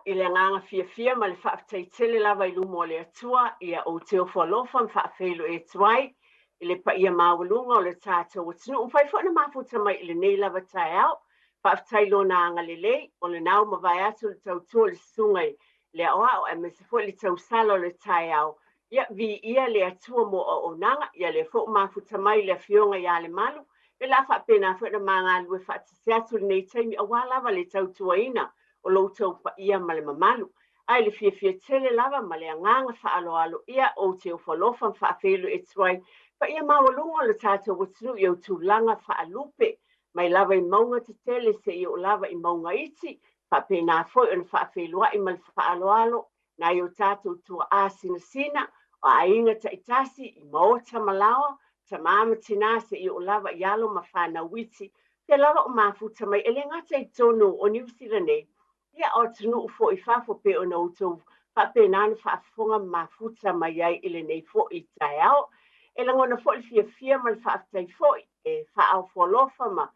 i le nganga fia ma le whaaftaitele lava i lumo le atua ia o teo whalofa whaafeilu e tuai i le pa ia mawalunga o le tātou o tinu. Whai whana mafuta mai i le nei lava tai au, whaaftailo na anga le lei, o le nau mawai atu le tautua le sungai le awa o e mese fo le tau salo le tai au. Ia vi ia le atua mo o nanga, ia le fo mafuta mai le fionga ia le malu, le la whaapena whana manga alue whaatisiatu le nei taimi a walava le tautua ina. O loutou pa ia ma le mamalu. Ai le fia tele lava ma le anganga whaaloalo ia o te whalofa whaafelu e tuai. Pa ia mawalunga le tātou watunu i au tūlanga whaalupe. Mai lava i maunga te tele se i o lava i maunga iti. Pa pēnā foi on whaafelu i ma le whaaloalo. Na i o tātou tua āsina sina. O ainga ta itasi i maota malawa. Ta mama tina se i o lava i alo ma whana witi. Te lava o mafuta mai ele ngata i tonu o niusirane. Ia o tunu fo I fafo pe o nautou pa pe nana whaafonga mafuta mai ai ile nei fo I tai au. E langona fo I fia mal whaaftai fo e whaau folofa ma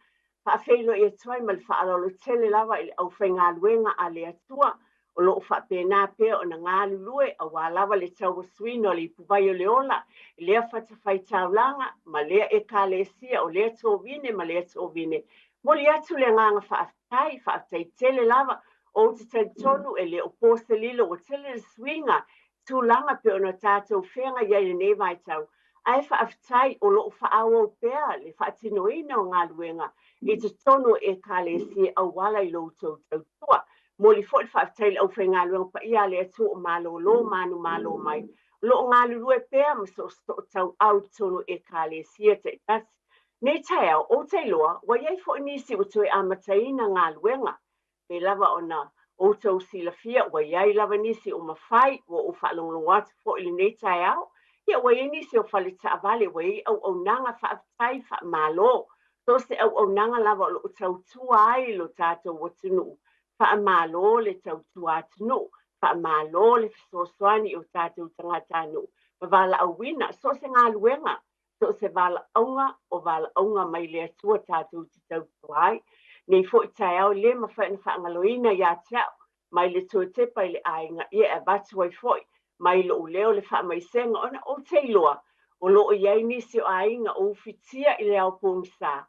whaafeilo I tuai mal whaalolo tele lava I au whainga luenga a le atua o loo whaapena pe o na ngā lulue a wā lava le tau swino le puwai o le ola I lea whatawhai taulanga ma lea e ka le sia o lea tōwine ma lea tōwine. Moli atu le nganga whaaftai tele lava o te taitonu e le o pōselilo o tele le swinga tūlanga pe ona tātou whenga iai le nei vai tau. Ai whaaftai o loo whaau au pēr le whaatinoina o ngā luenga I te tonu e ka le si au wala I loutou tautua. Moli fōi whaaftai le au whainga luenga pa ia le atu o malo lo manu malo mai. Loo ngā lulue pēr ma so tau au tonu e ka le si e te tasi. Nei tai au o te loa, wa iai fōi nisi o tue amataina ngā luenga. Pe lava ona o tau sila fia, wa iai lava nisi o mawhai, wa o whaalonglong atu fo ili nei tai au. Ia wa iai nisi o whale taavale, wa iai au nanga whaaftai wha malo. So se au nanga lava o tau tua ai lo tātou watunu. Wha malo le tau tua atunu. Wha malo le fisoswani o tātou tangatanu. Wala au wina, so se ngā luenga. So se wala aunga mai le atua tātou te tau tua ai. Nei fo I tai au le ma whaina whaangaloina ia tiao, mai le tō Tepa I le Aiga ia e batu ai foi, mai lo leo le wha mai senga ona o te iloa, o lo iai nisi o Aiga o ufitia I le au pōmisa,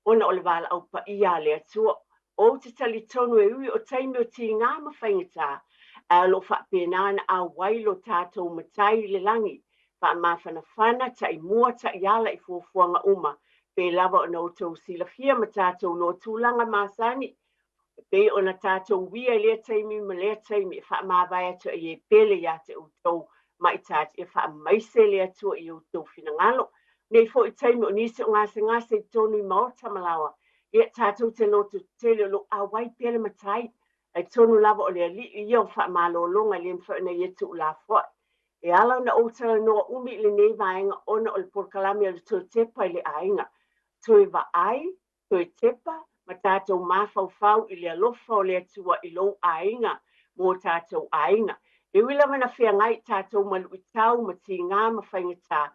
ona o le wala au pa ia le atua, o te tali tonu e ui o taimi o ti ngā ma whaingata, a lo wha pēnana a wailo tātou matai le langi, wha mawhana whana ta I mua ta I ala I fuafuanga uma, pe lava o nou tau sila fia ma tātou no tūlanga māsani. Pe o na tātou wia lea taimi ma lea taimi wha mawai atu I e pele ia te utau mai tātou e wha maise lea tua I utau finangalo. Nei fo I taimi o nisi o ngase tonu I maota malawa. Ia tātou te lotu tele lo a wai pele matai. Ai tonu lava o lea li I o wha malolonga lea mwha i etu la fwa. E ala na outala noa umi le nei vaenga ona o le porkalami al tō Tepa I le Aiga. Toi va ai, toi Tepa, ma tātou mawhau I le alofa o le atua I lou Aiga, mō tātou Aiga. E wila mana whea ngai tātou malu I tau ma ti ngā mawhaingata.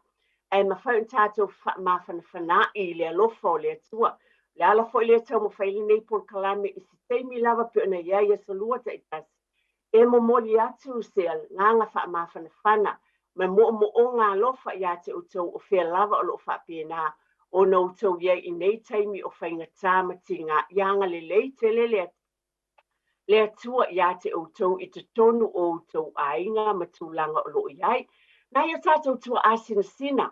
E mawhaing tātou mawhana whana I le alofa o le atua. Le alofa o le atua mawhaili nei por kalame I si teimi lava pe ona iaia salua ta I tasi. E mo moli atu sea nganga mawhana whana, ma mo o ngā alofa I ate utou o whea lava o lo whapena. O no tau ia I nei taimi o whaingata ma ti ngā ianga le lei tele le atua ia te o tau I te tonu o tau Aiga ma tūlanga o lo iai. Nā ia tātou tua asina sina,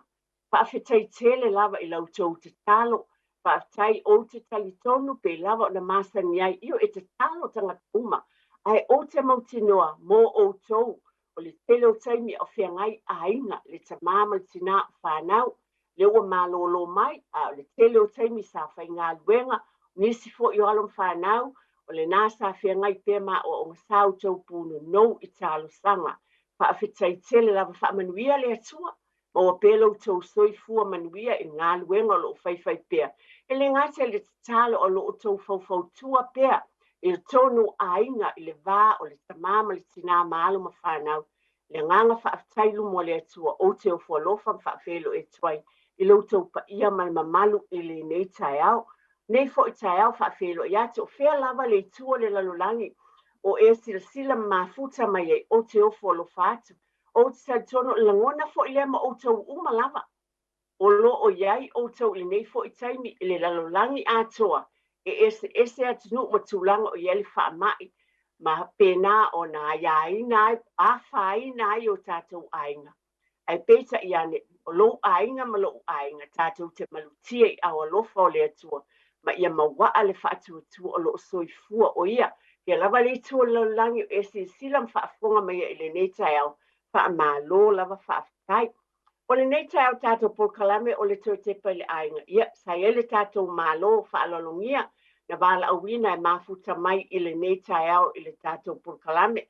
whaafetai tele lava I lau tau te talo, whaafetai o te tali tonu pe lava o na masani ai io e te talo tanga uma. Ai o te mautinoa mō o tau o le tele o taimi o whiangai Aiga le tamama tina whanau. Le ua malolo mai, a le tele o taimi sa whai ngā luenga, nisi fo I alom whanau, o le nasa whiangai pēma o ngasau tau pūnu nou I tālo sanga. Whaafetai tele lava whaamanuia le atua, ma o pēlo tau soifua manuia I ngā luenga o lo whai pēr. E le ngāte le tālo o lo tau whau tua pēr, I le tonu Aiga I le vā o le tamama le tina maalo ma whanau. Le nganga whaafetailu mo le atua o te o whalofa whaafelo e tuai. I loutou pa ia mal mamalu I le nei tai au. Nei fo I tai au whaafelo ia te o whea lava le tua le lalolangi o e sila mafuta mai e o te ofo lo fatu. O te tono langona fo ile ma o tau umalava. O lo o iai o tau le nei fo i taimi i le lalolangi atoa. Ese atunu ma tūlanga o ieli wha mai. Ma pena o na iai nai, a whai nai o tātou ainga. Ai peta i ane, o lo ainga ma lo ainga, tātou te malutia i awa lofa o le atua. Ma ia mawaa le wha atua tua o lo soifua o ia. Ia lava le tua lalolangi o ese silam wha afonga mai i le nei tai au. Wha ma lo lava wha aftai. O le nei tai au tātou por kalame o le tua tepa le ainga. Ia, sa ele tātou malo wha alolongia. Na wala awina e mafuta mai i le nei tai au i le tātou por kalame.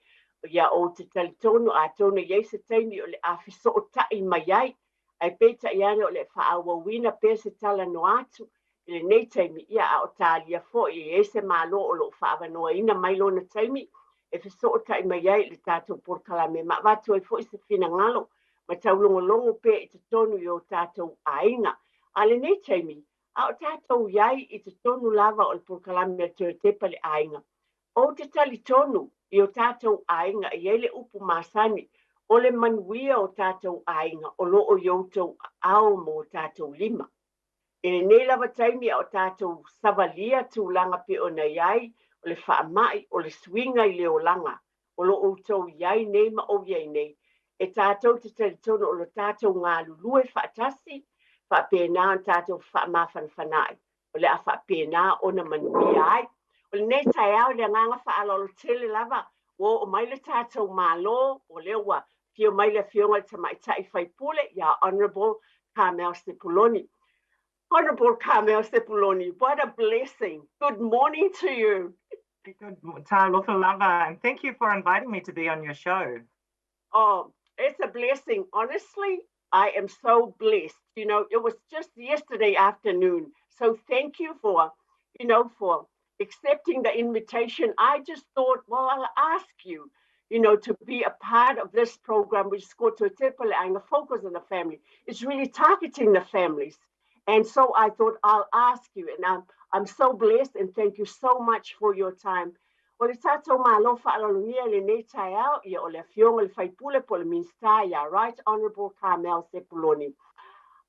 Ia o te talitonu a tonu iei se taimi o le afiso o tai mai ai. Ai peta i ane o le wha awawina pe se tala no atu. I le nei taimi ia a o tālia fo i e se malo o lo wha awanoa ina mai lo na taimi. E fiso o tai mai ai le tātou por kalame. Ma watu ai fo i se fina ngalo. Ma taulongolongo pe i te tonu i o tātou ainga. A le nei taimi, a o tātou iai i te tonu lava o le porkalame a te tepa le ainga. O te tali tonu i o tātou ainga i ele upu masani, o le manuia o tātou ainga, o lo o youtou ao mo tātou lima. E le nei lava taimi a o tātou savalia tūlanga pe o na iai, o le whaamai, o le swinga i le o langa, o lo o tau iai nei ma o iai nei. E tātou te teletono o lo tātou ngā lulue whaatasi, whaapena o tātou whaamawhanawhanai. O le a whaapena o na manui ai. O le nei tai au le nganga whaalolo tele lava, o mai le tātou mālo, o le ua, fio mai le fionga te mai tai whaipule, ia Honourable Carmel Sepuloni. Honourable Carmel Sepuloni, what a blessing. Good morning to you. Good, Talofa Lava, and thank you for inviting me to be on your show. Oh, it's a blessing. Honestly, I am so blessed. You know, it was just yesterday afternoon. So thank you for, for accepting the invitation. I just thought, well, I'll ask you, to be a part of this program, which is called Tepa and the focus on the family. It's really targeting the families. And so I thought I'll ask you, and I'm so blessed, and thank you so much for your time. O le tātou malo whaalolungia le nei tai au, ia o le fionga le whaipule po le minsta, ia Right Honourable Carmel Sepuloni.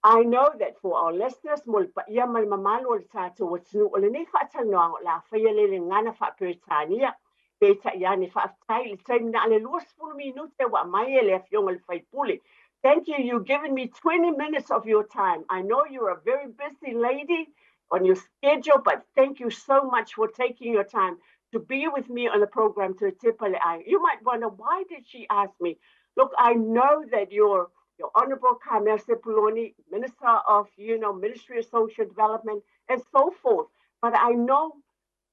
I know that for our listeners, mo le paia mai mamalo o le tātou watunu, o le nei whaatanoa o la whaia le ngana whaaperetania, pe ta ia ne whaatai le taimina ale luas pulu minute wa mai e le fionga le whaipule. Thank you, you've given me 20 minutes of your time. I know you're a very busy lady on your schedule, but thank you so much for taking your time to be with me on the program to Tepa. You might wonder, why did she ask me? Look, I know that your Honourable Carmel Sepuloni, Minister of, Ministry of Social Development and so forth. But I know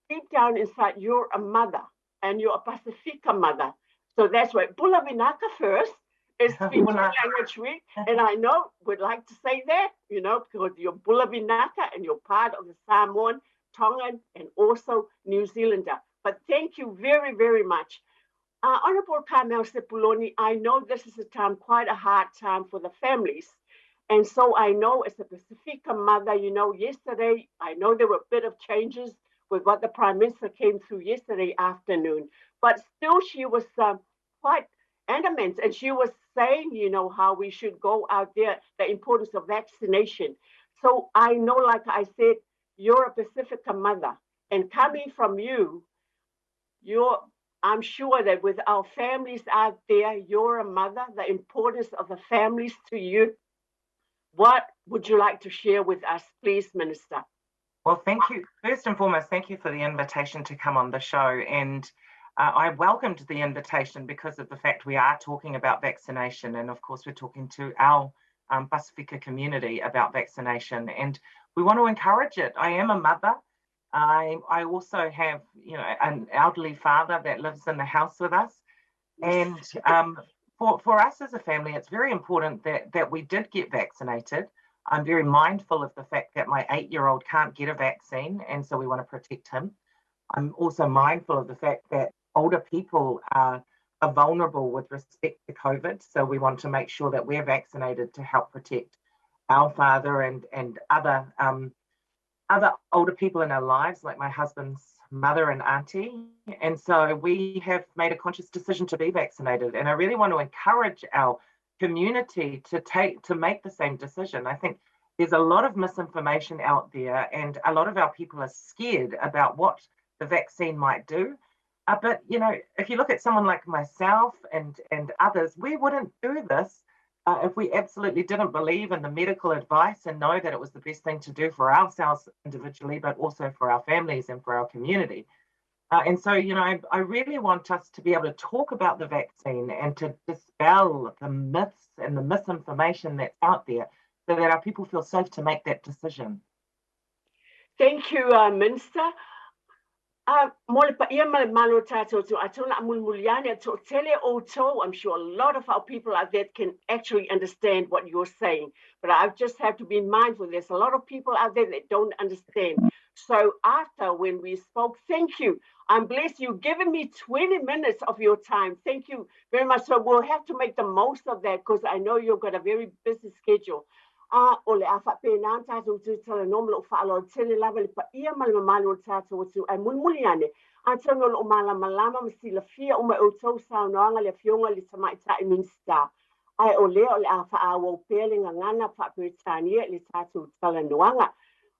deep down inside you're a mother and you're a Pacifica mother. So that's right. Bula Vinaka first is Fiji Language Week. And I know would like to say that, because you're Bula Vinaka and you're part of the Samoan, Tongan, and also New Zealander. But thank you very, very much. Honourable Carmel Sepuloni, I know this is a time, quite a hard time for the families. And so I know as a Pacifica mother, yesterday, I know there were a bit of changes with what the Prime Minister came through yesterday afternoon. But still, she was quite adamant. And she was saying, how we should go out there, the importance of vaccination. So I know, like I said, you're a Pacifica mother. And coming from you, I'm sure that with our families out there, you're a mother, the importance of the families to you. What would you like to share with us, please, Minister? Well, thank you. First and foremost, thank you for the invitation to come on the show. And I welcomed the invitation because of the fact we are talking about vaccination. And of course, we're talking to our Pacifica community about vaccination. And we want to encourage it. I am a mother. I also have, an elderly father that lives in the house with us. And for us as a family, it's very important that we did get vaccinated. I'm very mindful of the fact that my 8-year-old can't get a vaccine, and so we want to protect him. I'm also mindful of the fact that older people are vulnerable with respect to COVID, so we want to make sure that we're vaccinated to help protect our father and other older people in our lives, like my husband's mother and auntie. And so we have made a conscious decision to be vaccinated. And I really want to encourage our community to make the same decision. I think there's a lot of misinformation out there, and a lot of our people are scared about what the vaccine might do. But, you know, if you look at someone like myself and others, we wouldn't do this if we absolutely didn't believe in the medical advice and know that it was the best thing to do for ourselves individually, but also for our families and for our community. And so, you know, I really want us to be able to talk about the vaccine and to dispel the myths and the misinformation that's out there so that our people feel safe to make that decision. Thank you, Minister. Mole pa ia male malo tato to atona mulmuliane to tele auto. I'm sure a lot of our people out there can actually understand what you're saying, but I just have to be mindful. There's a lot of people out there that don't understand. So after when we spoke, thank you. I'm blessed you've given me 20 minutes of your time. Thank you very much. So we'll have to make the most of that because I know you've got a very busy schedule. Ole a whapena tātou tu tala nomalo whaalo tele lava le pa ia malamamalo tātou tu ai mulmuliane. A tanga lo malamalama masila fia o mai o tau saunoanga le fionga le tamaita I minsta. Ai ole a whaawo pele ngana whaperitania le tātou tala noanga.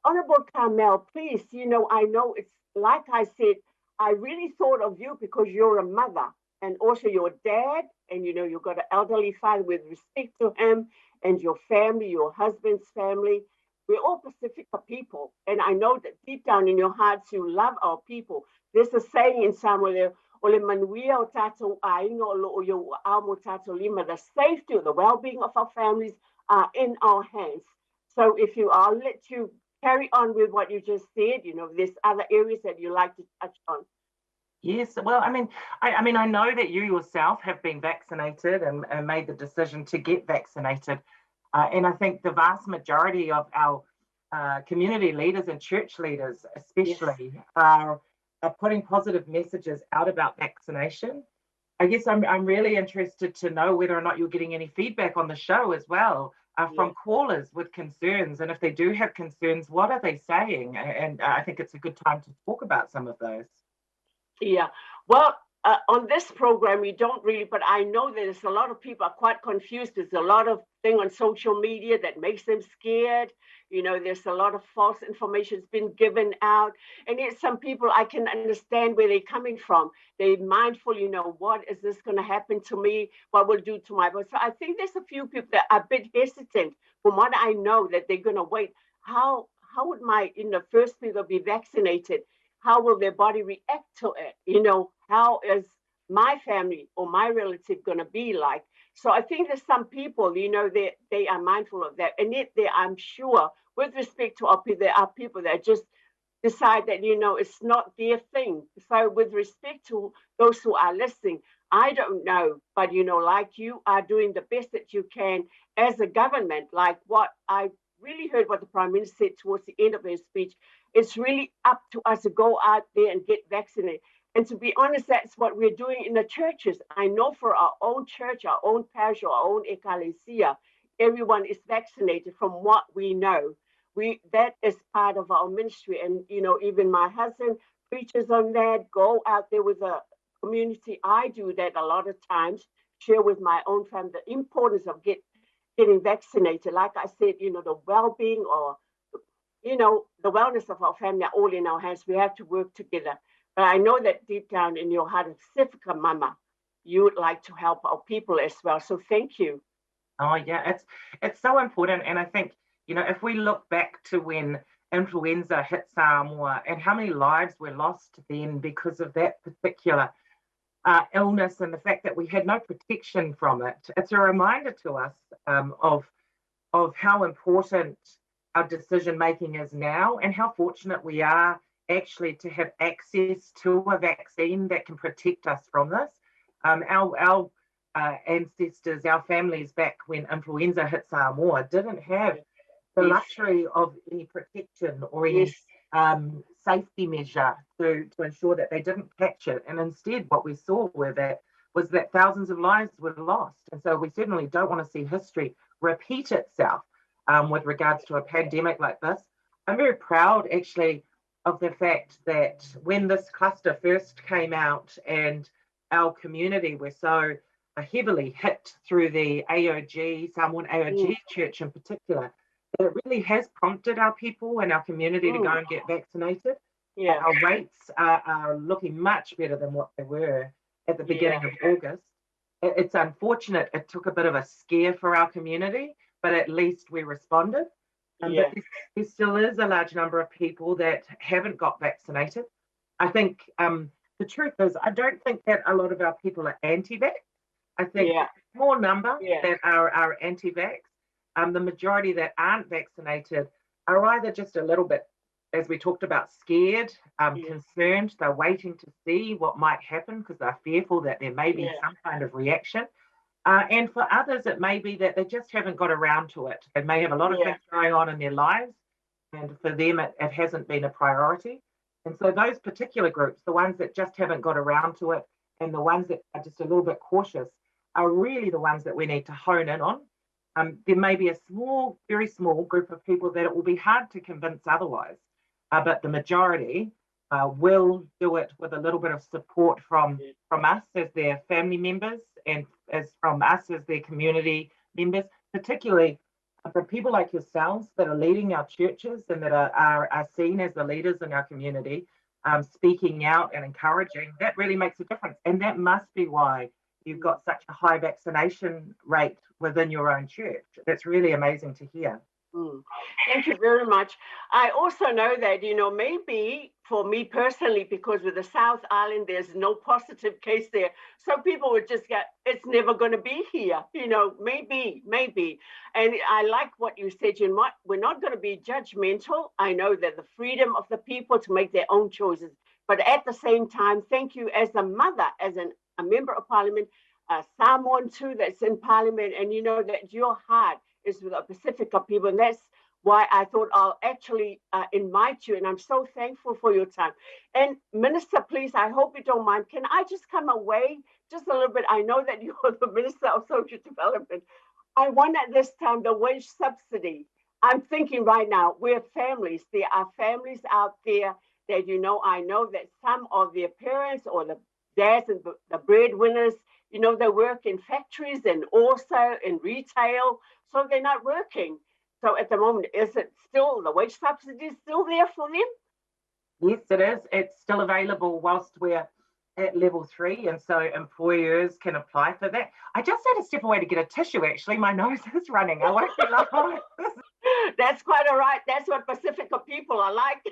Honorable Carmel, please, you know, I know it's like I said, I really thought of you because you're a mother and also your dad, and you know, you've got an elderly father with respect to him and your family, your husband's family. We're all Pacifica people. And I know that deep down in your hearts, you love our people. There's a saying in Samoa, Ole manuia o tātou ainga o lo o yo amo tātou lima. The safety or the well-being of our families are in our hands. So if you are, I'll let you carry on with what you just said. You know, there's other areas that you like to touch on. Yes, well, I mean, I know that you yourself have been vaccinated and made the decision to get vaccinated. And I think the vast majority of our community leaders and church leaders, especially, yes, are putting positive messages out about vaccination. I guess I'm really interested to know whether or not you're getting any feedback on the show as well from callers with concerns. And if they do have concerns, what are they saying? And I think it's a good time to talk about some of those. Yeah, well, on this program, we don't really, but I know that there's a lot of people are quite confused. There's a lot of thing on social media that makes them scared. You know, there's a lot of false information that's been given out. And yet some people, I can understand where they're coming from. They're mindful, you know, what is this going to happen to me? What will it do to my body? So I think there's a few people that are a bit hesitant from what I know that they're going to wait. How would my, you know, first people be vaccinated? How will their body react to it? You know, how is my family or my relative going to be like? So I think there's some people, you know, they are mindful of that. And yet I'm sure with respect to our people, there are people that just decide that, you know, it's not their thing. So with respect to those who are listening, I don't know, but, you know, like you are doing the best that you can as a government, like what I really heard what the Prime Minister said towards the end of his speech. It's really up to us to go out there and get vaccinated. And to be honest, that's what we're doing in the churches. I know for our own church, our own parish, our own ecclesia, everyone is vaccinated from what we know. That is part of our ministry. And, you know, even my husband preaches on that, go out there with the community. I do that a lot of times, share with my own family the importance of getting vaccinated. Like I said, you know, the well-being or, you know, the wellness of our family are all in our hands. We have to work together. But I know that deep down in your heart of Pacifica, Mama, you would like to help our people as well. So thank you. Oh, yeah, it's so important. And I think, you know, if we look back to when influenza hit Samoa and how many lives were lost then because of that particular illness and the fact that we had no protection from it, it's a reminder to us of how important our decision making is now and how fortunate we are actually to have access to a vaccine that can protect us from this. Our ancestors, our families back when influenza hit Samoa didn't have the luxury of any protection or any safety measure to ensure that they didn't catch it. And instead, what we saw was that thousands of lives were lost. And so we certainly don't want to see history repeat itself with regards to a pandemic like this. I'm very proud, actually, of the fact that when this cluster first came out and our community were so heavily hit through the AOG, Samoan AOG church in particular, it really has prompted our people and our community to go and get vaccinated. Yeah. Our rates are looking much better than what they were at the beginning of August. It's unfortunate it took a bit of a scare for our community, but at least we responded. But there still is a large number of people that haven't got vaccinated. I think the truth is, I don't think that a lot of our people are anti-vax. I think a small number that are anti-vax. The majority that aren't vaccinated are either just a little bit, as we talked about, scared, concerned. They're waiting to see what might happen because they're fearful that there may be some kind of reaction. And for others, it may be that they just haven't got around to it. They may have a lot of things going on in their lives, and for them, it hasn't been a priority. And so those particular groups, the ones that just haven't got around to it, and the ones that are just a little bit cautious, are really the ones that we need to hone in on. There may be a small, very small group of people that it will be hard to convince otherwise, but the majority will do it with a little bit of support from us as their family members and as from us as their community members, particularly from people like yourselves that are leading our churches and that are seen as the leaders in our community, speaking out and encouraging. That really makes a difference. And that must be why you've got such a high vaccination rate within your own church. That's really amazing to hear. Thank you very much. I also know that, maybe for me personally, because with the South Island, there's no positive case there. So people would just get, it's never going to be here, maybe. And I like what you said, we're not going to be judgmental. I know that the freedom of the people to make their own choices. But at the same time, thank you as a mother, as a member of parliament, Samoan too, that's in parliament, and that your heart is with the Pacifica people, and that's why I thought I'll actually invite you, and I'm so thankful for your time. And Minister, please, I hope you don't mind, can I just come away just a little bit? I know that you're the Minister of Social Development. I want at this time the wage subsidy. I'm thinking right now, we're families. There are families out there that, I know that some of their parents or the dads and the breadwinners, they work in factories and also in retail, so they're not working. So at the moment, is it still, the wage subsidy is still there for them? Yes, it is. It's still available whilst we're at level 3, and so employers can apply for that. I just had to step away to get a tissue, actually. My nose is running. I won't be long. That's quite all right. That's what Pacifica people are like.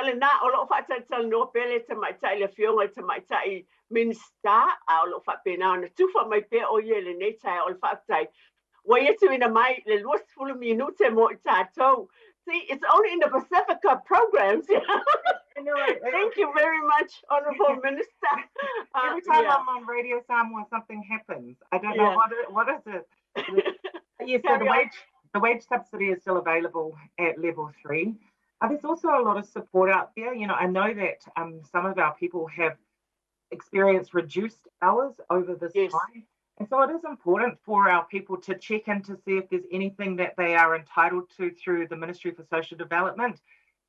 le na o lo fa tsa no pele te mai tai le fionga te mai tai minsta a lo fa pena na tu fa mai pe o ye le nei tai o fa tai wa ye tu ina mai le luas fulu minute mo tato. See, it's only in the Pacifica programs. Thank you very much, Honourable Minister. Every time I'm on Radio Samoa, something happens. I don't know what is it. Yes, so the wage subsidy is still available at level 3. There's also a lot of support out there. I know that some of our people have experienced reduced hours over this time. And so it is important for our people to check in to see if there's anything that they are entitled to through the Ministry for Social Development.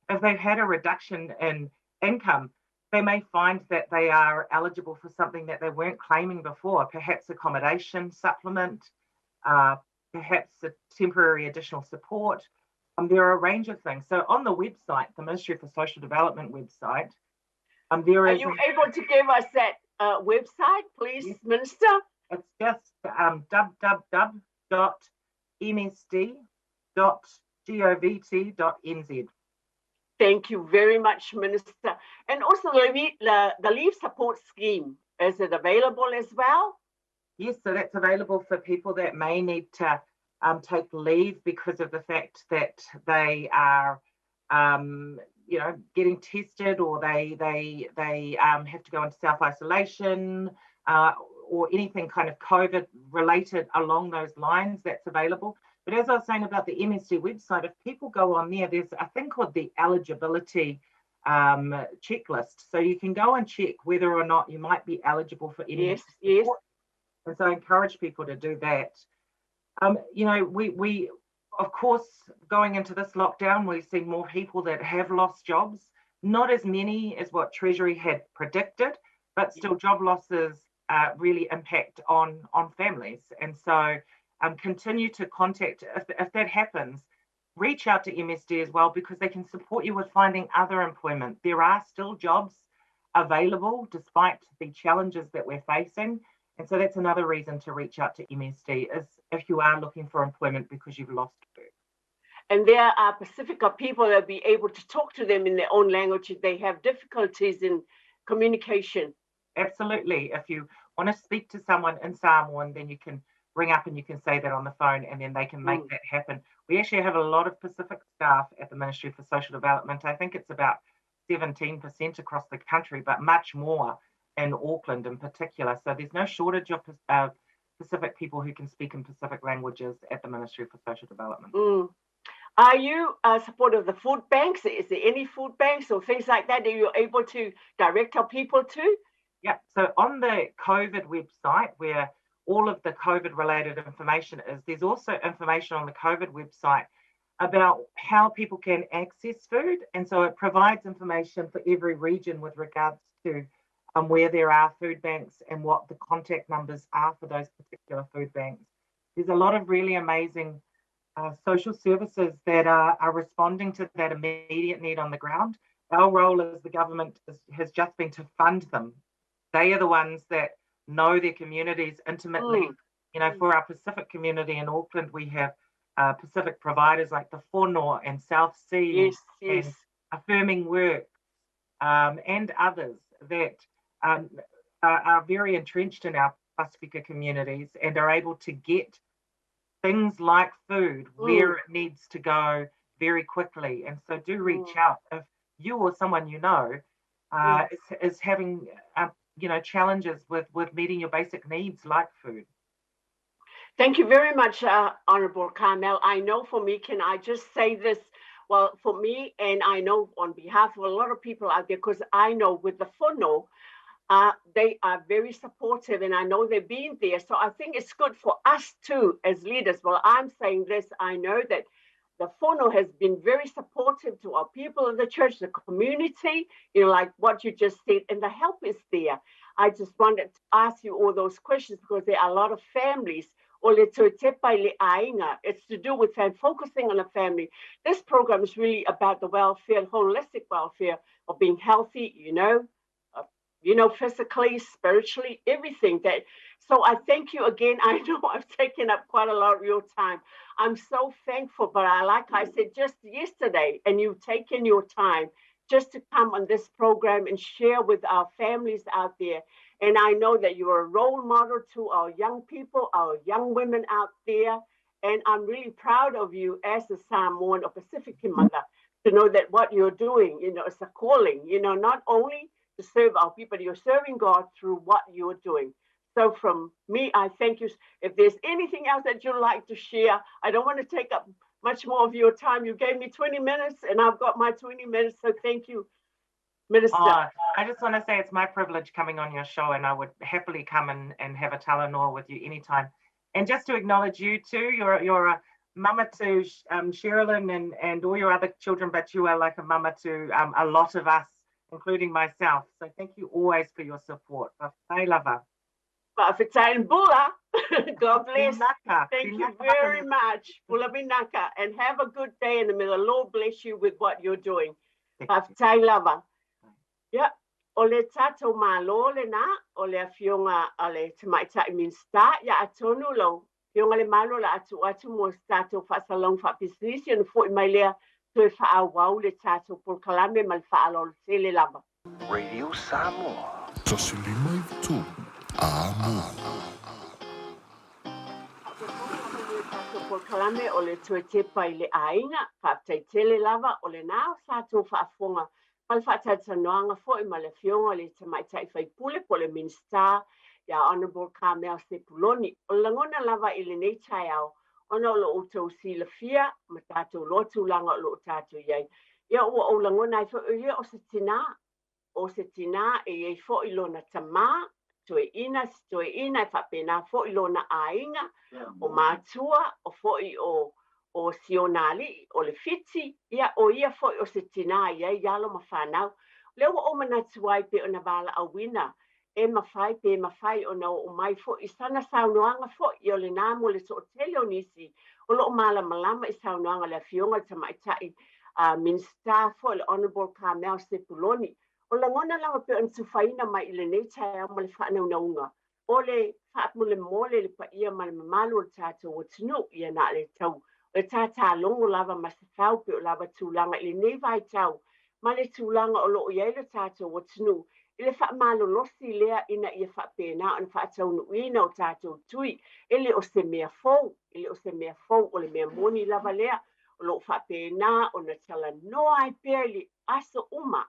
If they've had a reduction in income, they may find that they are eligible for something that they weren't claiming before, perhaps accommodation supplement, perhaps a temporary additional support. There are a range of things. So on the website, the Ministry for Social Development website, there is... Are you able to give us that website, please, yes. Minister? It's just www.msd.govt.nz. Thank you very much, Minister. And also the leave support scheme, is it available as well? Yes, so that's available for people that may need to take leave because of the fact that they are, getting tested, or they have to go into self-isolation, or anything kind of COVID related along those lines. That's available. But as I was saying about the MSD website, if people go on there, there's a thing called the eligibility checklist. So you can go and check whether or not you might be eligible for any support. Yes. And so I encourage people to do that. We Of course, going into this lockdown, we've seen more people that have lost jobs, not as many as what Treasury had predicted, but still job losses really impact on families. And so continue to contact, if that happens, reach out to MSD as well, because they can support you with finding other employment. There are still jobs available despite the challenges that we're facing. And so that's another reason to reach out to MSD, is if you are looking for employment because you've lost work. And there are Pacifica people that will be able to talk to them in their own language if they have difficulties in communication. Absolutely. If you want to speak to someone in Samoan, then you can ring up and you can say that on the phone, and then they can make that happen. We actually have a lot of Pacific staff at the Ministry for Social Development. I think it's about 17% across the country, but much more in Auckland in particular. So there's no shortage of Pacific people who can speak in Pacific languages at the Ministry for Social Development. Are you supportive of the food banks? Is there any food banks or things like that you're able to direct our people to? Yeah, so on the COVID website, where all of the COVID related information is, there's also information on the COVID website about how people can access food. And so it provides information for every region with regards to where there are food banks and what the contact numbers are for those particular food banks. There's a lot of really amazing social services that are responding to that immediate need on the ground. Our role as the government has just been to fund them. They are the ones that know their communities intimately. You know, for our Pacific community in Auckland, we have Pacific providers like the Whono and South Sea, and Affirming Work, and others that are very entrenched in our Pacifica communities and are able to get things like food where it needs to go very quickly. And so do reach out if you or someone you know is having challenges with meeting your basic needs like food. Thank you very much, Honourable Carmel. I know for me, can I just say this? Well, for me, and I know on behalf of a lot of people out there, because I know with the Whono, they are very supportive, and I know they've been there. So I think it's good for us too as leaders. Well, I'm saying this, I know that the Whono has been very supportive to our people in the church, the community, like what you just said, and the help is there. I just wanted to ask you all those questions because there are a lot of families. Tepa, Aiga. It's to do with focusing on the family. This program is really about the welfare, holistic welfare of being healthy, physically, spiritually, everything that. So I thank you again. I know I've taken up quite a lot of your time. I'm so thankful, but like I said just yesterday, and you've taken your time just to come on this program and share with our families out there. And I know that you're a role model to our young people, our young women out there. And I'm really proud of you as a Samoan or Pacific mother to know that what you're doing, it's a calling, not only to serve our people, you're serving God through what you're doing. So from me, I thank you. If there's anything else that you'd like to share, I don't want to take up much more of your time. You gave me 20 minutes and I've got my 20 minutes. So thank you, Minister. I just want to say it's my privilege coming on your show, and I would happily come and have a talanoa with you anytime. And just to acknowledge you too, you're a mama to Sherilyn and all your other children, but you are like a mama to a lot of us, including myself. So thank you always for your support. I love her. God bless. Thank you very much. And have a good day, and may the Lord bless you with what you're doing. Yeah. Ole tato malo le na, ole afionga ale tamaita minsta ya atonu lo. Fionga le malo la atu mo tato fasalong fa position fo imailea to fa awau le tato por kalame mal fa alol sele lava. Radio Samoa. Tosilima tu. Por kalame ole to Tepa ile Aiga, fa tele lava ole na tato fa afonga. Alfatata noanga fo I malafionga le tamaita fai pule pole minsta ya Honourable Carmel Sepuloni o langona lava ile nei taiao ona lo uto sila fia matato lotu langa lo tato yai ya o langona fo ye o setina e fo ilona tama to ina fa pena fo ilona Aiga o matua o fo I o sionali o le fiti ia o ia foi o se tina ia yalo mafanau le o manatuai pe ona bala awina e mafai pe mafai ona o mai fo i sana saunoanga fo i o le namo le so tele o nisi o lo mala malama i saunoanga le fionga tamaitai minsta fo le honorable Carmel Sepuloni o la ngona lava pe on tufaina mai le nei tai ma le whaana unaunga o le whaapule mole le pa ia ma le mamalu o tato o tunu ia na le tau o tata longo lava masafau pe o lava tūlanga i le nei vai tau ma le tūlanga o lo o iai le tato o tunu i le whaamalo losi lea ina ia whaapena on whaataunu ina o tato tui ele o se mea fou ele o se mea fou o le mea moni lava lea o lo whaapena o na tala noa ai pea li aso uma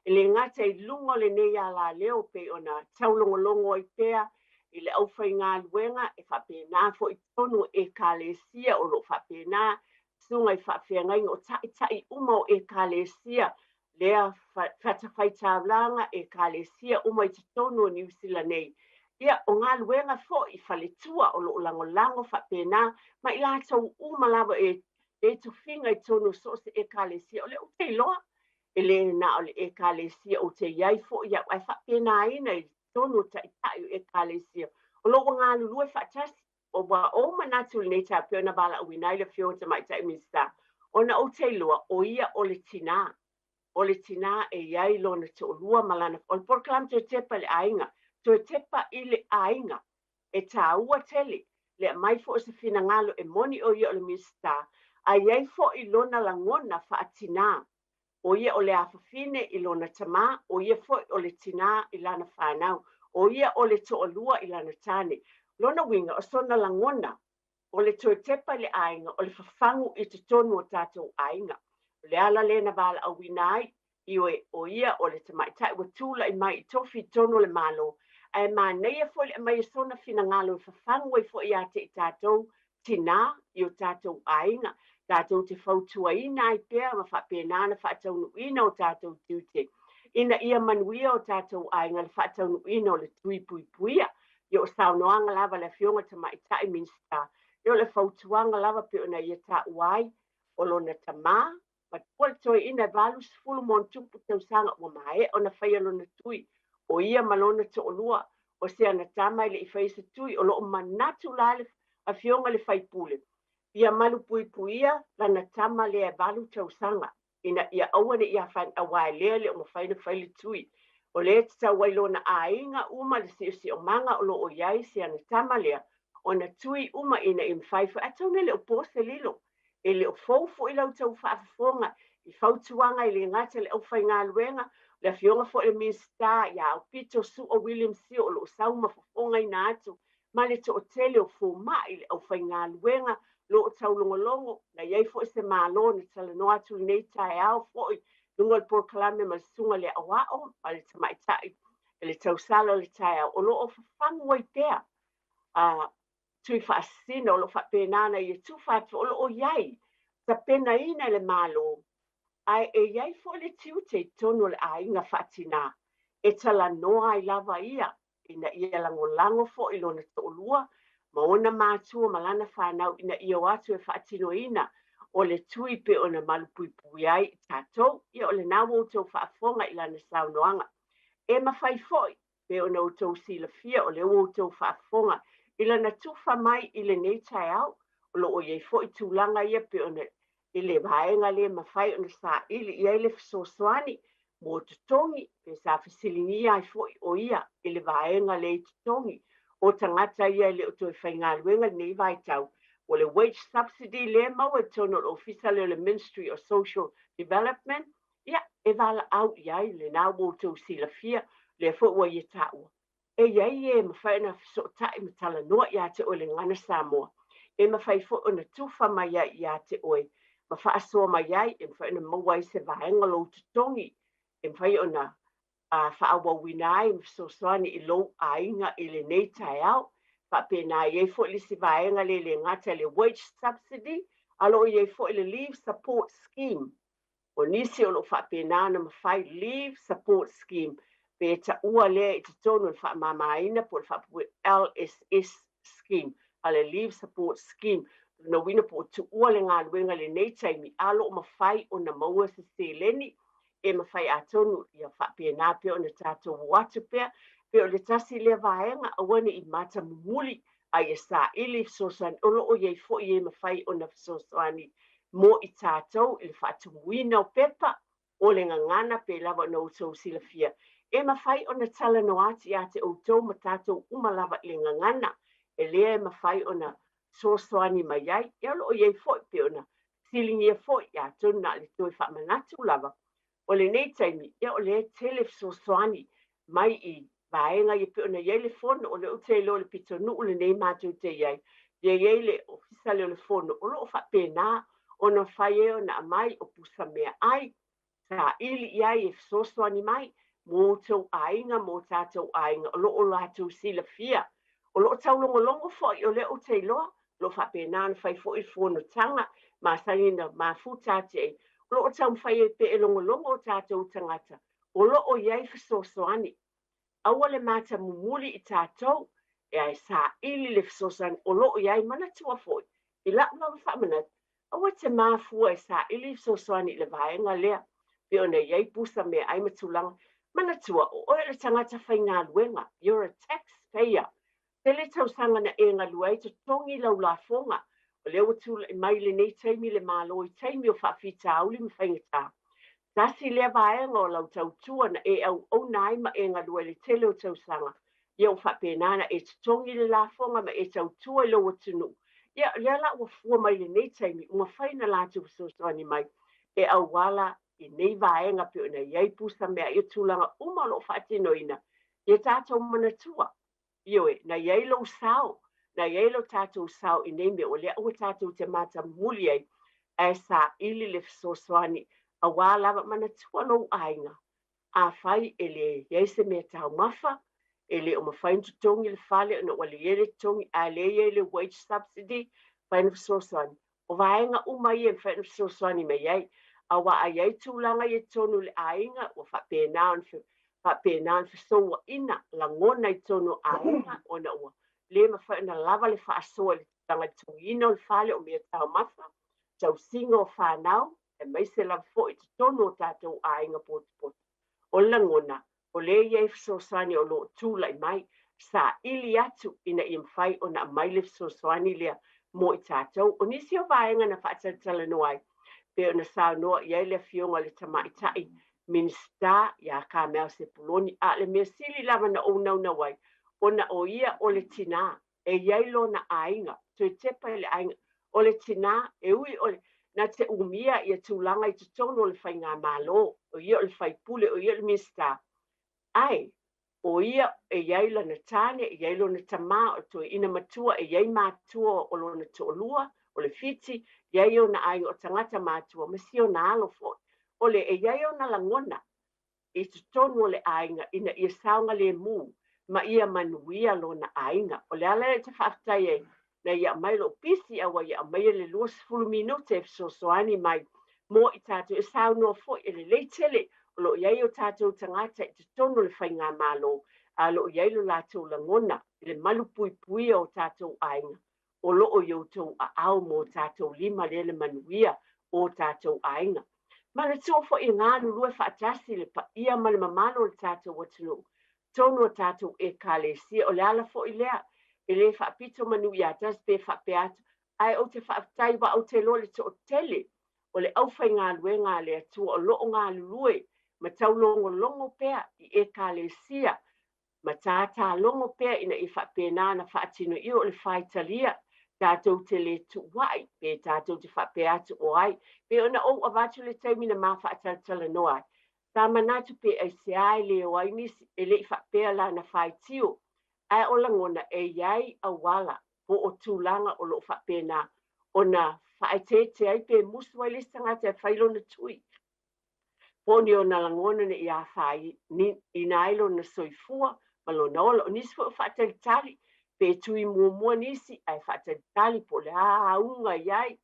ele ngata i lungo le nei ala leo pe ona taulongolongo i pea i le aufai ngā luenga e whapena fo i tonu e kālesia o lo whapena sunga i whawhiangai o tai uma o e kālesia lea whatawhai tāwlanga e kālesia uma i tonu o New Zealand nei. Ia o ngā luenga fo i whaletua o lo lango whapena ma i lātou uma lava e tu whinga i tonu so se e kālesia o le o te loa ele na o le e kālesia o te iai fo ia ai whapena ina i tonu tai e kālesia. O loko ngā lulua whaatasi o wa o manatu le nei tā peona bala uinai le whio te mai tai minsta. O na o te loa o ia o le tina. O le tina e iai lona te o lua malana. O le porkalam te tepa le ainga. Te tepa i le ainga. E tā ua tele. Le mai fo o se fina ngalo e moni o ia o le minsta. A iai fo i lona langona whaatina. O ia o le awhawhine i lona tama, o ia foi o le tina i lana whanau, o ia o le to'olua i lana tane. Lona winga o sona langona, o le toe tepa le ainga, o le whawhangu i te tonu o tātou ainga. O le ala lena wala au winai, o ia o le tamaitai, wa tūla i mai i tofi tonu le malo, ai ma neia foi le mai sona fina ngalo i whawhangu i foi ate i tātou tina i o tātou ainga. Tātou te whautua ina i pēr ma whapēnana whaataunu ina o tātou tiute. Ina ia manuia o tātou ainga le whaataunu ina o le tui pui puia. I o saunoanga lava le fionga ta mai tai minsta. I o le whautuanga lava pe ona ia tā uai o lona tamā. Ma tual toi ina valu sifulu mon tupu tau sanga o mae o na whaia lona tui. O ia malona to o lua o se ana tamai le i whaisa tui o lo o manatu la le a fionga le whaipule. Ia malu pui puia lana tama lea valu tausanga. Ina ia awane ia whain awai lea le o mawhaina whaile tui. O lea te tau wailona a inga uma le si o manga o lo o iai si ana tama lea. O na tui uma ina i mwhaifa atau le o pose lilo. E le o faufu i lau tau whaafonga. I fautuanga i le ngata le au whai ngā luenga. Le fionga fo e minsta ia au pito su o William si o lo sauma fafonga i na atu. Ma le to o tele o fo ma i le au whai ngā luenga. Lo o taulongolongo, na iei fo se malo na tala no atu nei tae au fo i lunga le porkalame ma sunga le awao, ma le tamaitai, le tausalo le tae au. O lo o whafangu ai pēr, tui whaasina, o lo whapenana i e tūwhatu, o lo o iei, ta pena ina le malo, ai e iei fo le tiute tonu le ainga whaatina, e tala noa i lava ia, ina ia lango fo i lona to'olua, ma ona mātua malana whanau ina ia watu e whaatino ina o le tui pe ona malupui ai i tātou ia o le nāua o tau whaafonga i lana saunoanga. E mawhai foi pe ona o tau sila fia o le o tau whaafonga i lana tuwha mai i le nei tai au o lo o iei foi tūlanga ia pe ona i le vaenga le mawhai ona sa ili ia i le fisosoani mo tutongi pe sa fisilingi ai foi o ia i le vaenga le tutongi. O tangata ia le o toi whainga luenga nei vai tau. O le wage subsidy le mau e tono ofisa le Ministry of Social Development. Ia, e wala au iai le nā o tau sila fia le fo ua i tāua. E iai e mawhaina so tai matala noa ia te o le ngana Samoa. E mawhai fo ona tuwha mai ia te oe. Mawhaasoa mai iai e mawhaina mawai se vaenga lo tutongi. E mawhai ona whaawa winai msosoani i lo ainga i le nei tai au. Whapena i e fo li si vaenga le ngata le wage subsidy. Alo i e fo le leave support scheme. O nisi o lo whapena na mawhai leave support scheme. Pe ta ua lea i te tonu wha mamaina po whapu LSS scheme. Ale leave support scheme. no wina po tu ole ngā luenga le nei taimi alo mawhai o na maua se seleni e mawhai atonu ia whapena pe o na tātou watu pea pe o le tasi le vaenga awane I mata mumuli ai e sa ili sosan olo o yei fo i e mawhai o na sosani mo I tātou ili whaatumuina o pepa o le ngangana pe lava na utou silafia e mawhai o na tala no ati a te outou ma tātou umalava I le ngangana e lea e mawhai o na sosoani mai ai, ia lo iei foi pe ona, silingi e foi, ia tona le toi whamanatu lava. O le nei taimi, ia o le tele sosoani mai I vaenga I pe ona iei le fono, o le ute lo le pitonu o le nei mātou te iei, iei le ofisa le fono, o lo fa pena, ona whai e ona mai o pusa mea ai, sa ili iai e sosoani mai, mō tau ainga, mō tātou ainga, o lo o lātou sila fia, o lo tau longo foi, o le o te loa, lo fa pena na fai fo I fono tanga ma saina ma futa te lo tau fai pe longo tātou tangata o lo o iai fesosoani awale mata mumuli I tātou e ai sa ili le fesosoani o lo o iai mana tua foi I la ma fa mana awa te mafua e sa ili fesosoani le vaenga lea pe ona iai pusa me ai matulanga mana tua o le tangata fai ngā luenga you're a taxpayer Tele tau sanga na e ngaluai te tongi lau la fonga. O leo tu mai le nei taimi le malo I taimi o whawhita auli mi whaingata. Tasi lea vaenga o lau tau tua na e au o nai ma e ngaluai le tele o tau sanga. Ia o whapenana e te tongi le la fonga ma e tau tua lau o tunu. Ia lea la ua fua mai le nei taimi uma whaina la tu soani mai. E au wala I nei vaenga pe o na iei pusa mea I tulanga uma lo whaatinoina. Ia tātou mana tua. Ioe, na iei lo sao, na iei lo tātou sao I nei me o lea o tātou te mata muli ai, e sa ili le fisosoani, a wā lava mana tua lo ainga, a whai e le iei se mea tau mafa, e le o mawhain tutongi le whale, o le iei le tongi, a le iei le wage subsidy, whain fisosoani, o waenga umai e whain fisosoani me iei, a wā a iei tūlanga I tonu le ainga, o whapena on Papenan fisoa ina la ngona I tono aina ona ua. Le mawhai na lava le whaasoa le tanga tuino le whale o mea tau mafa. Tau singa o whanau, e mai se lava fo I te tono o tātou ainga poti. O la ngona, o le iei fisosani o lo tūla I mai, sa ili atu ina I mwhai o na mai le fisosani lea mo I tātou. O nisi o vaenga na whaatatala noai, pe o na sao noa iei le fionga le tamaitai, Minsta ya ka mea se puloni a le mea sili lava na o nauna wai. O na o ia o le tina e iailo na ainga. Tue tepa le ainga. O le tina e ui o le na te umia ia tūlanga I te tono le whai ngā malo. O ia o le whai pule o ia le minsta. Ai, o ia e iailo na tane, e iailo na tama o tue ina matua e iai matua o lo na tolua, o le fiti, iaio na ainga o tangata matua, masio na alo fo. O le e iai o na langona, I te tonu o le ainga, ina ia saunga le mū, ma ia manuia lo na ainga. O le ala e te whaftai e, na ia mai lo pisi awa ia mai le 20 minute e fisosoani mai, mo I tātou e sauno fo e le leitele, o lo iai o tātou tangata I te tonu le whai ngā malo, a lo iai lo lātou langona, le malu pui pui o tātou ainga, o lo o iautou a au mo tātou lima le manuia o tātou ainga. Mana tō fo I ngā nurue whaatasi le pa ia mana mamano le tātou watunu. Tōnu o tātou e ka le sia o le ala fo I lea. E le whaapito manu I atas pe whaape atu. Ai o te whaatai wa o te lo le to o tele. O le awhai ngā lue ngā le atua o loo ngā lue. Ma tau longo pea I e ka le sia. Ma tātā longo pea ina I whaape nāna whaatino I o le whaitalia. Tātou te le tuwai, pe tātou te whape atu o ai, pe ona o avatu le taimina mā whaatatala noai. Tā manatu pe ai se ai le o ai nisi, e le I whapea la na whai tio, ai o langona e iai a wala, po o tūlanga o lo whape nā, o na whai te ai pe musu ai listanga te whailo na tui. Po ni o na langona na I a whai, I nailo na soifua, malo na ola, o nisi o whaatali tali, pe tui mua nisi ai whaatali po le haunga iai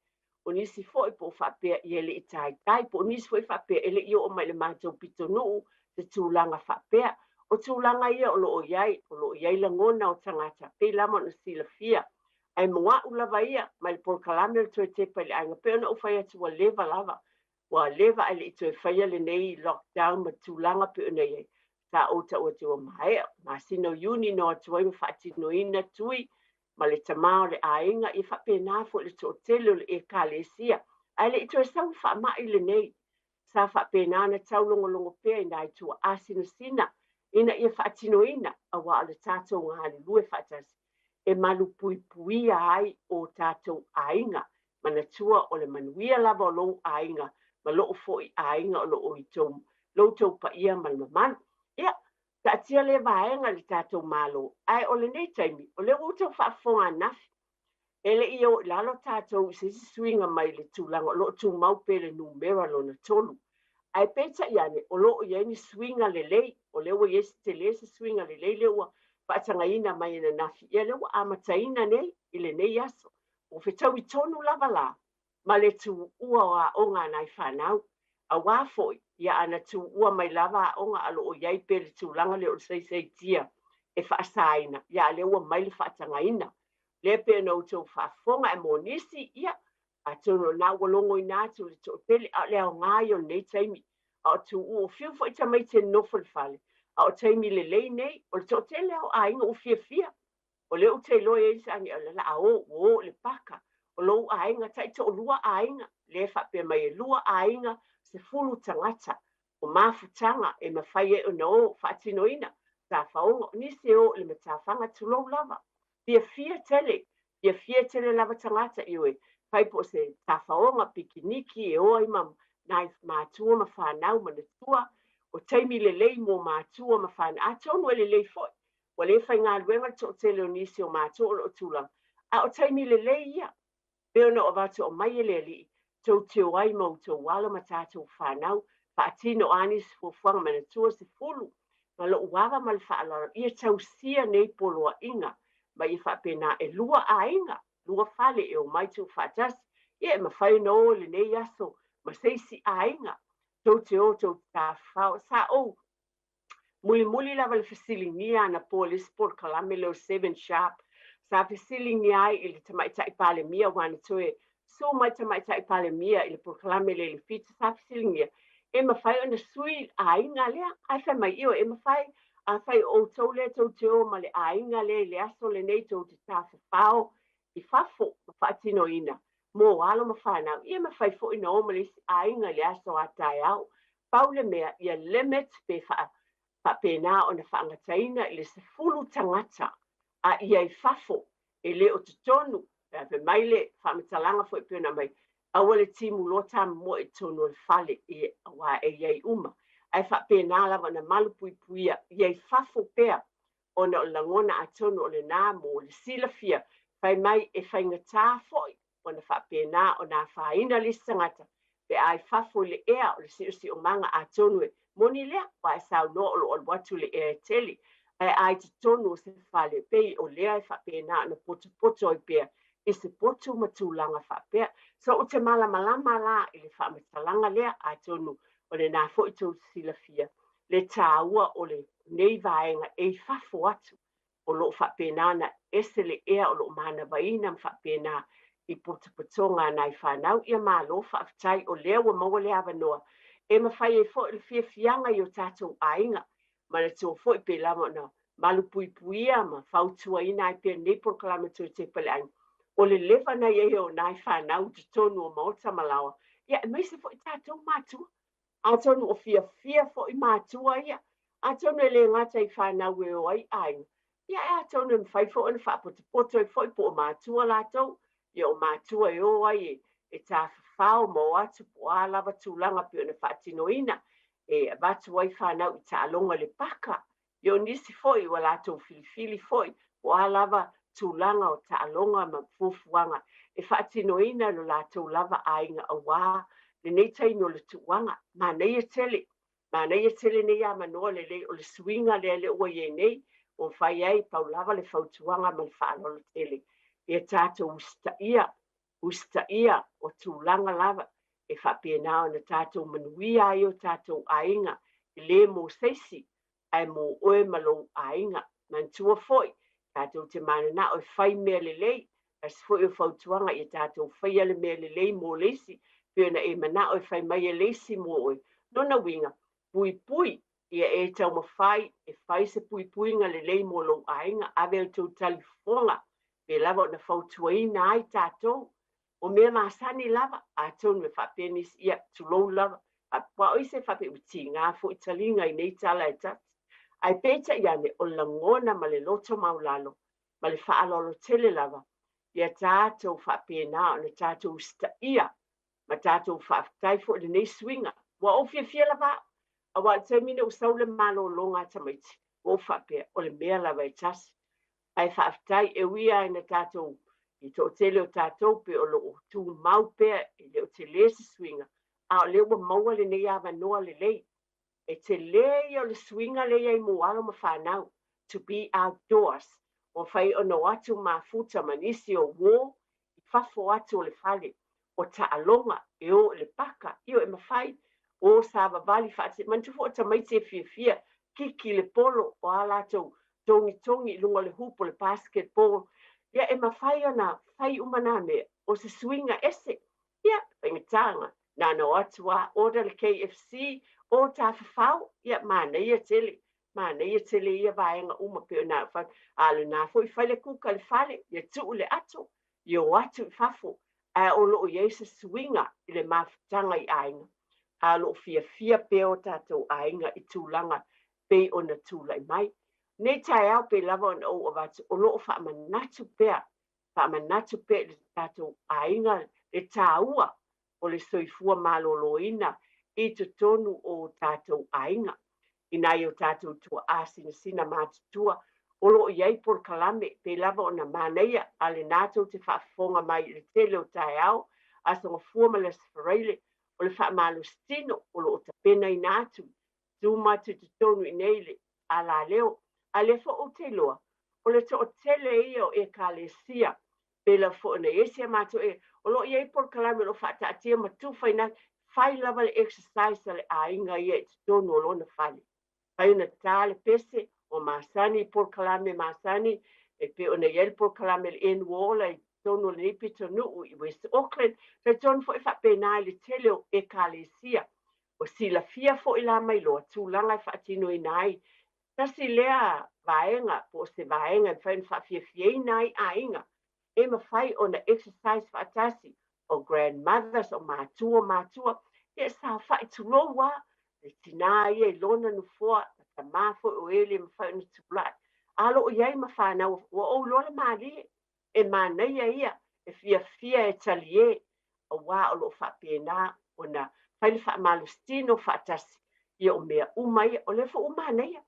o nisi foi po whapea I ele I tai po nisi foi whapea ele I o mai le mātou pito nuu te tūlanga whapea o tūlanga ia o lo iai langona o tangata pe lama na sila fia ai moa ulava ia mai por kalame le toe Tepa le ainga pe ona ufai atu wa leva lava wa leva ai le toe faia le nei lockdown ma tūlanga pe ona ia sa o ta o te o mai ma sino uni no atu ai mawhaatino ina tui ma le tamao le ainga i whapena fo le to telo le e kalesia ai le toe sau whamai le nei sa whapena na tau longo pe i nai tua asina sina ina ia whaatino ina a wa le tatou ngā le lue whaatasi e malu pui pui ai o tatou ainga mana tua o le manuia lava o lou ainga ma loo foi ainga o loo i tau lo tau pa ia malmaman ia ta tia le vaenga le tatou malo ai o le nei taimi o le uto whaafonga nafi ele i o lalo tatou se swinga mai le tūlanga o loo tū mau pele numera lo na tolu ai peta iane o loo iani swinga le lei o lewa iesi te lese swinga le lei lewa Paatagaina mai na nafi ia leua amataina nei i lenei aso o fetau i tonu lava la ma le tuua o aʻoga anai fanau auā foʻi ia ana tuua mai lava aʻoga a loo iai pe le tulaga le o le saisaitia e faasāina ia a le ua mai le faatagaina lea pe na outou faafofoga e mo nisi ia atonu na ua logo ina atu le toʻatele a le aogā i o lenei taimi a o tuua o fiu foʻi tamai te nofo le fale a o taimi le lei nei o le toʻatele ao aiga ufiafia o le o te loe e sa ni la o le paka o lou aiga taʻitoʻolua aiga le faapea mai e lua aiga se fulu tagata o mafutaga e mafai e ona o faatinoina tafaoga o nisi o le matafaga tulou lava fiafia tele lava tagata i oe fai po se tafaoga pikiniki e oa i nai matua ma fanau ma natua o taimi lelei mo matua ma fana atonu e lelei foʻi ua lē faigaluega le toʻatele o nisi o matua o loo tulaga a o taimi lelei ia pe ona o vatu o mai e le alii tauteu ai ma outou ala ma tatou fanau faatino ani se fuafuaga ma natua se fulu ma loo ava ma le faalalo ia tausia nei poloaʻiga ma ia faapena e lua aiga lua fale e o mai tu faatasi ia e mafai ona o lenei aso ma seisi aiga tou te o tou tafao sa o muli lava le fesiligia ana polis port kalame leo 7 sharp sa fesiligia ai i le tamaitaʻi palemia ua ana toe su mai tamaitaʻi palemia i le port kalame le le fita sa fesiligia e mafai ona sui aiga lea ai fai mai io e mafai a fai outou lea tou te o ma le aiga lea i le aso lenei tou te tafafao i fafo ma faatinoina mo alo ma fanau ia mafai foʻi na o ma le aiga i le aso a taeao pau le mea ia limit pe faapena ona faagataina i le sefulu tagata a ia i fafo e lē o totonu pe mai le faamatalaga foʻi pe ona mai aua le timu loa tamamoa e tonu o le fale auā e iai uma ae faapena lava ona malupuipuia ia i fafo pea ona o lagona atonu o lenā mo le silafia fai mai e faigatā foʻi ona faapena ona afāina lesi tagata pe ai fafo le ea o le siʻosiʻomaga atonu e moni lea ua e saunoa o loo alu atu le ea e teli ae ai totonu o se fale pei o lea e faapena ona potopoto ai pea i se potu ma tulaga faapea so o te malamalama la i le faamatalaga lea atonu o lenā foʻi tou silafia le tāua o le nei vaega e i fafo atu o loo faapena na ese le ea o loo manavaina ma faapena i potopotoga anai fanau ia malo faafetai o lea ua maua le avanoa e mafai ai foʻi le fiafiaga i o tatou aiga ma le tua foʻi pe lava ona malupuipuia ma fautuaina ai pea nei polokalame toe Tepa le aiga o le leva nai ai o nai fanau totonu o maota malawa ia e maise foʻi tatou matua atonu o fiafia foʻi matua ia atonu e lē gata i fanau e o ai aiga ia e atonu e mafai foʻi ona faapotopoto ai foʻi po o matua latou ia o matua e o ai e tafafao mo atu po a lava tulaga pe ona faatinoina e vatu ai fanau i taaloga le paka ia o nisi foʻi ua latou filifili foʻi po a lava tulaga o taaloga ma fuafuaga e faatinoina lo latou lava aiga auā lenei taimi o le tuuaga manai e tele nei a manoa lelei o le suiga lea le ua iai nei o fai ai paulava le fautuaga ma le faalolo tele ia tatou usitaʻia o tulaga lava e faapena ona tatou manuia ai o tatou aiga i lē mo seisi ae mo oe ma lou aiga mantua foʻi tatou te mananaʻo e fai mea lelei as fo e fautuanga i tātou whaia le mea le lei mō leisi, pēna e mana o e whai mai e leisi mō oe. Nona winga, pui pui, ia e tau mawhai, e whai se pui pui nga le lei mō lau ainga, ave o tau talifonga, pe lava o na fautua ina ai tātou, o mea masani lava, a tonu me whapenis ia tulou lava, a pa oise whape uti ngā fo i talinga i nei tala e tati. Ai pēta iane o langona ma le loto maulalo, ma le whaalolo tele lava, ia tātou whapena o na tātou sta ia, ma tātou whaftai fo le nei swinga, wa o fia lava, a wa te mine o saule malo longa tamaiti, o whapea o le mea lava e tasi. Ai whaftai e wia e na tātou, i tō tele o tātou pe o lo tū mau pea e leo te lese swinga, a o leo maua le nei awa noa le lei, e te lei o le swinga le ai mo alo ma whanau, to be outdoors, o whai o no atu ma futa manisi o wō, i whafo atu o le whale, o ta alonga e o le paka, i o e mawhai, o sāwa vali whaate, mantufu o ta maite fia, kiki le polo, o alatou, tongi lunga le hupo le basketball, ia e mawhai ona whai umana me o se swinga ese. Ia, whaingatanga, nana o atua, order le KFC, o ta whawhau, ia mana ia tele ia vaenga uma pe o nā whai, alu nā fo I whaile kuka le whale, ia tuu le ato, ia o atu I whafo, a o loo ia se swinga I le mawhitanga I ainga, a loo fia pe o tātou ainga I tūlanga, pe o na tūla I mai. Nei tai au pe lava on o watu, o loo whaamanatu pea le tātou ainga le tāua o le soifua maloloina I te tonu o tātou ainga. Inai o tātou tua sina mātutua, o loo iai por kalame pe lava o na māneia a le nātou te whaafonga mai le tele o tai au, a songa fuama le sfereile, o le whaamalo o loo tapena I nātu, tūmatu te tonu I neile, a la leo, a le fo o te loa, o le to o tele ia o e kālesia, pe la fo na esia mātou e, o lo iei por kalame lo whaata atia matu whaina, whai lava le exercise le ainga ia te tonu o lona whale. Whai una tāle pese o masani por kalame masani, e pe o na iei por kalame le enu ola I tonu le nipi tonu I West Auckland, te tonu fo I whapena le tele o e kālesia, o sila fia fo I la mai loa, tūlanga I whaatino I nai, tasi lea vaenga, po se vaenga I whain whawhiawhiei nai ainga, e mawhai o na exercise whaatasi, o grandmothers, o mātua, e sa whai tuloa, e tina ia I lona nufoa, ta mafo o ele mawhai na tulai. Alo o iei mawhanau, o lola maali, e māneia ia, e fia e talie, o wā o lo whapena, o na whaile whaamalustino whaatasi, ia o mea umai, o le fo umaneia,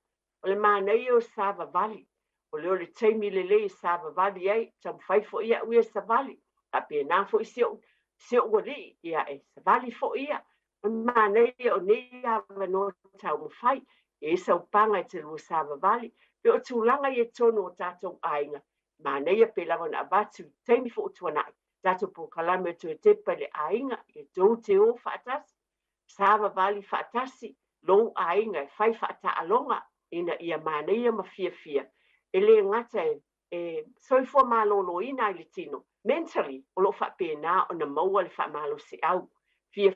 o le māneia o Sava Valley, o le teimi le Sava Valley ai, tam whai fo ia uia Savali, a pēnā fo I seo gori, ia e Savali fo ia, o māneia o nei awa no tau mwhai, e sau panga I te lua Sava Valley, pe o tūlanga I tono o tātou ainga, māneia pe lawa na abatu, teimi fo o tuanai, tātou po kalame o Tepa le ainga, e tau te o whaatasi, Sava Valley whaatasi, lou ainga, e whai whaata alonga, ina ia māneia ma fia. E le ngata e soifua malolo ina I le tino. Mentally, o lo whapena o na maua le whamalo se au. Fia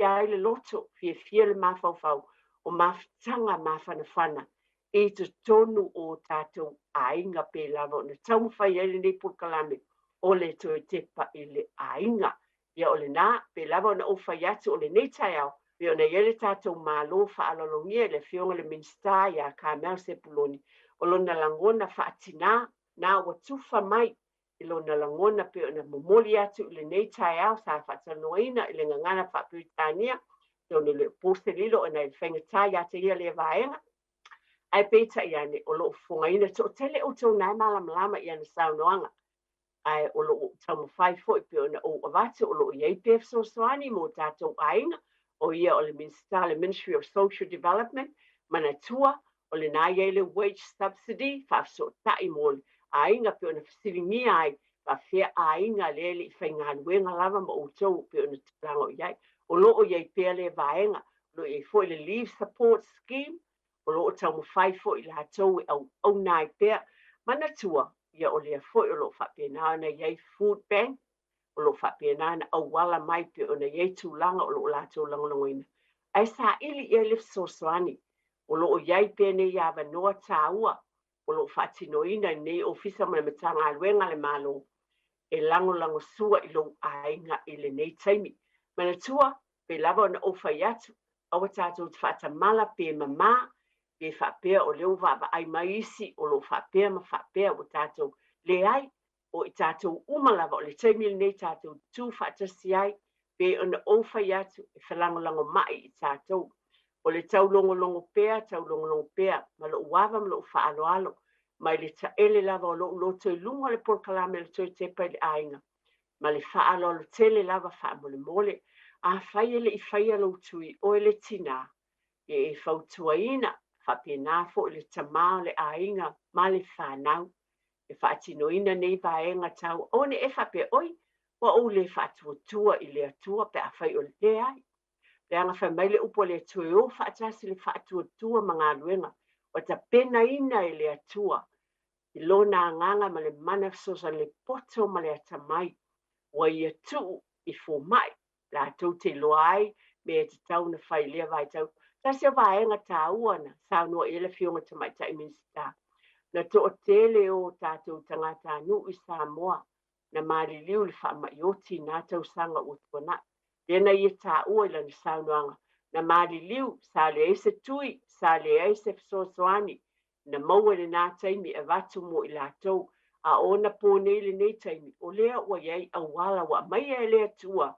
ai le loto, fia le mawhauwhau, o mawhitanga mawhanawhana. E te tonu o tātou ainga pe lava o na taumwhai ele nei pulkalame. O le toe tepa I le ainga. Ia o le nā, pe lava o na ofai atu o le nei tai au. Pe o na ele tātou malo whaalolongia le whionga le minsta ia ka mea se puloni. O lona langona whaatina, nā wa tuwha mai, I lona langona pe o na momoli atu le nei tai au, sa whaatanoina I le ngangana whaapuritania, te o le pose lilo o na I whengatai ate ia le vaenga. Ai peta iane o loo whungaina, to tele o tau nai malama iana saunoanga. Ai o loo tau mawhai foi pe o na o avate o loo iei pef so soani mo tātou ainga, o ia o le Ministry of Social Development, manatua, o le nā iele wage subsidy, whafso tai mo le ainga pe o na whasiringia ai, whawhea ainga lele I whaingaluenga lava ma o tau pe o na tulango iai, o loo iei pea le vaenga, lo iei foi le leave support scheme, o loo tau mawhai foi la tau au nai pea, manatua, ia o lea foi o lo whapena na iei food bank, o lo whapena na awala mai pe o na iei tūlanga o lo lātou langolongoina. Ai sa ili ia lif sosoani, o lo o iei pene ia wanoa tāua, o lo whatinoina nei ofisa mana matanga aluenga le malo, e lango sua I lo ainga I le nei taimi. Mana tua, pe lava na ofai atu, awa tātou te whatamala pe mama, pe whapea o leo waba ai maisi, o lo whapea ma whapea o tātou le ai, o I tātou umalava o le taimi le nei tātou tū whatasi ai, pe ona ofai atu, e whalangolango mai I tātou. O le tau longo pea, ma lo uava ma lo whaaloalo, mai le taele lava o lo toi lunga le porkalame le toi tepa le ainga. Ma le whaalo lo tele lava wha mole, a whai ele I whai alo tui o ele tina, e whautuaina, whapena fo le tamao le ainga, ma le whanau, e whaatinoina nei vaenga tau, o ne e whape oi, wa o le whaatuatua I le atua pe a whai o le ai. Le anga whai mai le upo le tue o whaatasi le whaatuatua mga luenga, o ta pena ina I le atua, I lona nganga ma le mana sosa le poto ma le atamai, wa ia tuu I fo mai, la tau te loai, me te tau na whai lea vai tau, ta se vaenga tā uana, sa noa ele fionga te mai tai minsta. Na to o tele o tātou tangata anu I Samoa, na maari liu le wha mai oti nā tau sanga o tuana. Lena ia tā ua ila ni saunoanga, na maari liu sa le eise tui, sa le eise fsosoani, na maua le nā taimi e watu mo I lātou, a ona pōne le nei taimi, o lea ua iei a wala wa mai e lea tua,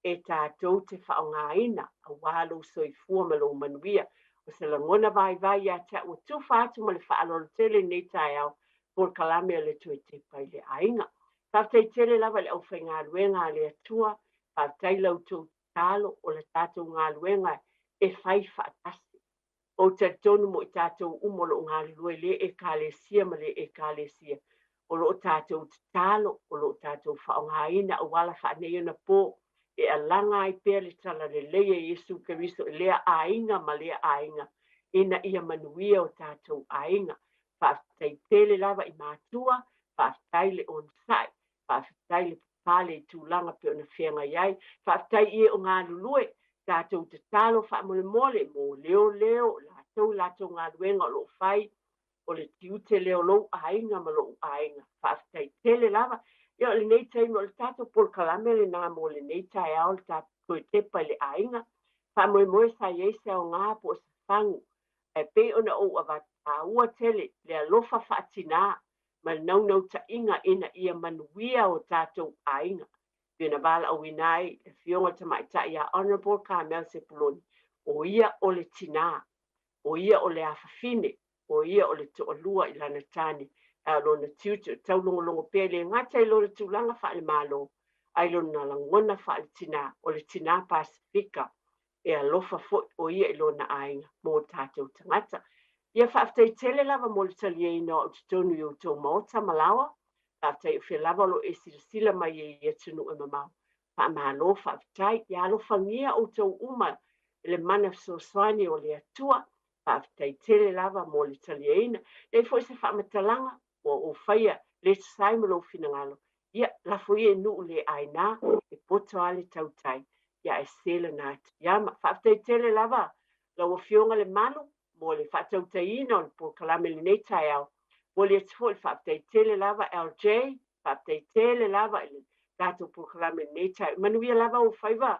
e tātou te whaongaina, a walo soifua ma lo manuia, o se langona vai a te o tu whātu ma le whaalolo tele nei tai au, por kalame le tue te pai le ainga. Tātei tele lava le au whai ngā luenga le atua, tātei lau tū tālo o le tātou ngā luenga e whai whaatasi. O te tonu mo I tātou umolo ngā lue le e kālesia ma le e kālesia. O lo tātou tālo, o lo tātou whaongaina o wala whaanei na pō, e alanga I pēr le tala le leia Yesu Keristo, e lea ainga ma lea ainga, ina ia manuia o tātou ainga, whaatai tele lava I mātua, whaatai le onsai, whaatai le pāle tūlanga pe ona whenga iai, whaatai ie o ngā lulue, tātou te tālo whaamole mole, mo leo, lātou ngā luenga o lo whai, o le tiute leo lo ainga ma lo ainga, whaatai tele lava, ia le nei taimi o le tātou por kalame le nā mo le nei tai au le tātou tepa le ainga, whamoe sa iese au ngā po se whangu, e pe ona o awa tā ua tele le alofa whaatina, ma nau ta inga ina ia manuia o tātou ainga. Pena wala au inai, e fionga ta mai ta ia Honorable Carmel Sepuloni, o ia o le tina, o ia o le awhawhine, o ia o le to'olua I lana tāne, a lona tiutu, tau longo pele, ngata I lona tūlanga wha le malo, ai lona langona wha le tina, o le tina Pasifika, e alofa fo o ia I lona ainga, mō tātou tangata. Ia whaaftei tele lava mo le talieina o te tonu I o tō maota malawa, whaaftei o lava lo e sila mai e tunu e mamau. Whaamalo whaaftei, ia alofa ngia o tō uma, le mana fsoswani o le atua, whaaftei tele lava mo le talieina, nei fo se whaamatalanga, o whaia le saimo lo finangalo. Ia la fo e nu le aina, e poto ale tautai, ia e sela nātu. Ia ma whaaftei tele lava, la o fionga le manu, mo le whaatautaina o le por kalame le nei tai au. Mo le atu le whaatei tele lava LJ, whaatei tele lava le tātou por kalame le nei tai. Manuia lava o whaiva,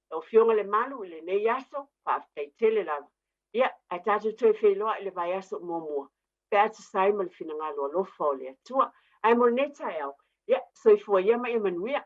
o fionga le manu le nei aso, whaatei tele lava. Ia, ai tātou toi wheloa le vai aso mōmua. Pe atu saima le finangalo alofa o le atua. Ai mo le nei tai au. Ia, soifua ia mai manuia,